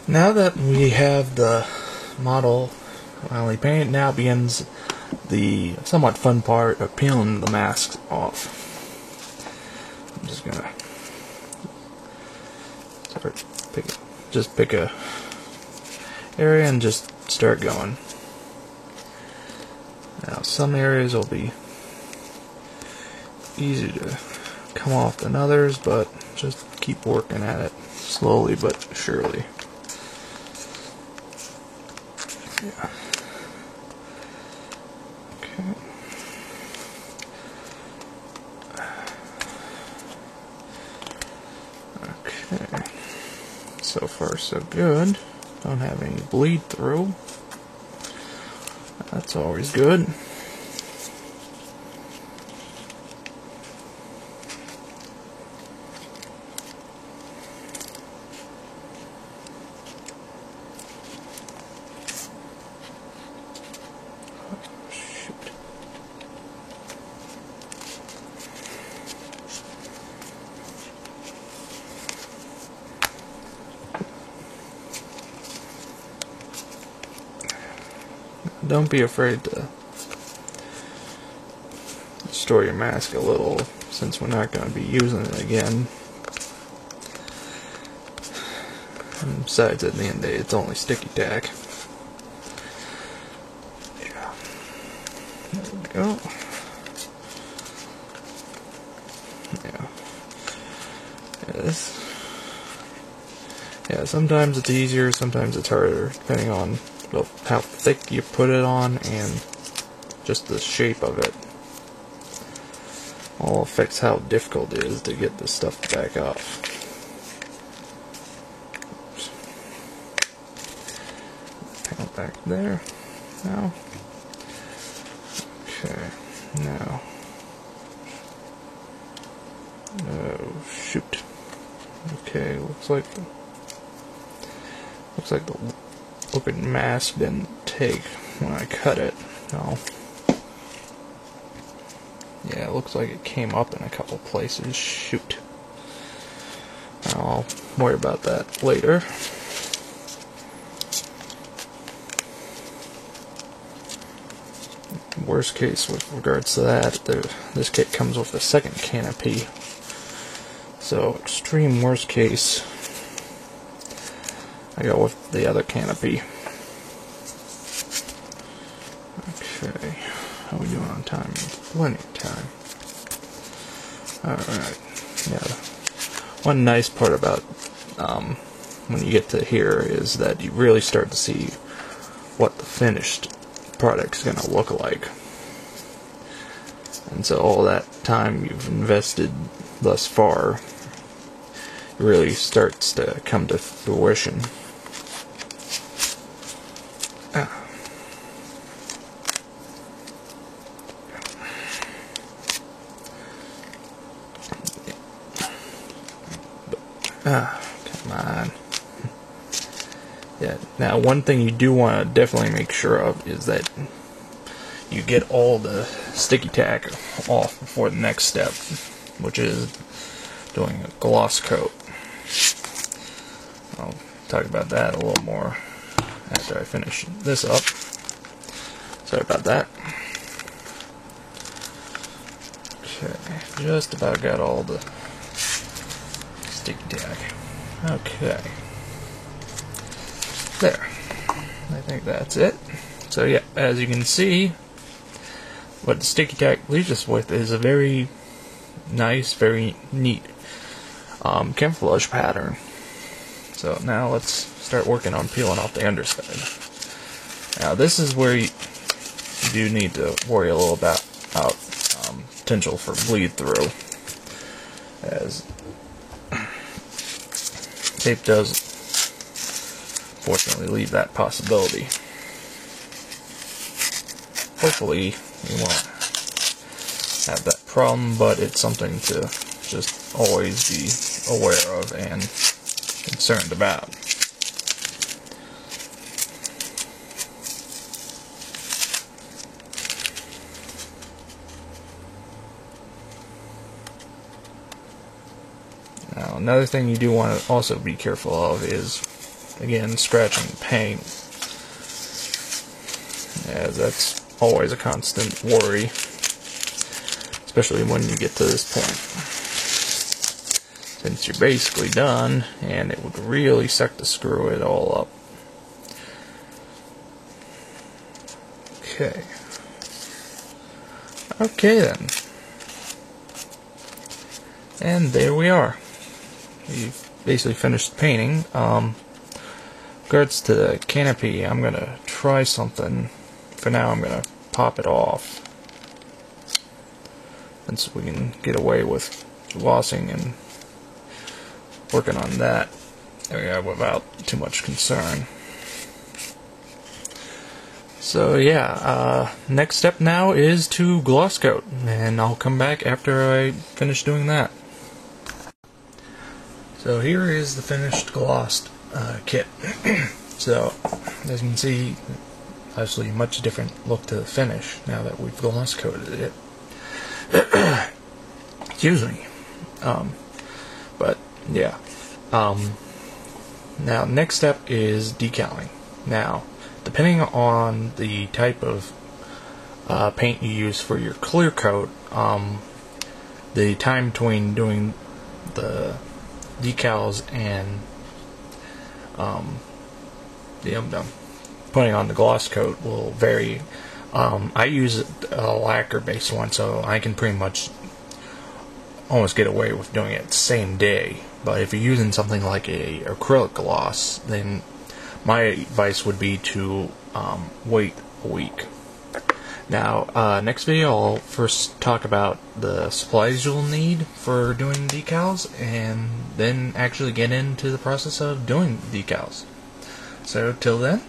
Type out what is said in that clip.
Now that we have the model finally painted, now begins the somewhat fun part of peeling the masks off. I'm just gonna pick a area and just start going. Now some areas will be easier to come off than others, but just keep working at it slowly but surely. Yeah. Okay. Okay. So far so good. Don't have any bleed through. That's always good. Don't be afraid to store your mask a little, since we're not going to be using it again. And besides, at the end of the day, it's only sticky tack. Yeah. There we go. Yeah. Yeah, sometimes it's easier, sometimes it's harder, depending on how thick you put it on and just the shape of it. All affects how difficult it is to get this stuff back off. Panel back there. Now. Okay. Now. Oh shoot. Okay, looks like the open mask didn't take when I cut it. No. Yeah, it looks like it came up in a couple places. Shoot. I'll worry about that later. Worst case with regards to that, this kit comes with a second canopy. So, extreme worst case, I go with the other canopy. Okay, how are we doing on time? Plenty of time. Alright, yeah. One nice part about when you get to here is that you really start to see what the finished product's going to look like. And so all that time you've invested thus far really starts to come to fruition. Come on. Yeah, now one thing you do want to definitely make sure of is that you get all the sticky tack off before the next step, which is doing a gloss coat. I'll talk about that a little more after I finish this up. Sorry about that. Okay, just about got all the sticky tack. Okay. There. I think that's it. So yeah, as you can see, what the sticky tack leaves us with is a very nice, very neat camouflage pattern. So now let's start working on peeling off the underside. Now this is where you do need to worry a little about potential for bleed through, as tape does fortunately leave that possibility. Hopefully you won't have that problem, but it's something to just always be aware of and concerned about. Now, another thing you do want to also be careful of is again, scratching paint, as that's always a constant worry, especially when you get to this point, since you're basically done, and it would really suck to screw it all up. Okay then. And there we are. We've basically finished painting. Regards to the canopy, I'm gonna try something. For now, I'm gonna pop it off, and so we can get away with glossing and working on that without too much concern. So yeah, next step now is to gloss coat, and I'll come back after I finish doing that. So here is the finished glossed kit. So as you can see, obviously much different look to the finish now that we've gloss coated it. Excuse me. But yeah. Now next step is decaling. Now, depending on the type of paint you use for your clear coat, the time between doing the decals and putting on the gloss coat will vary. I use a lacquer based one, so I can pretty much almost get away with doing it the same day. But if you're using something like a acrylic gloss, then my advice would be to wait a week. Now, next video I'll first talk about the supplies you'll need for doing decals, and then actually get into the process of doing decals. So till then,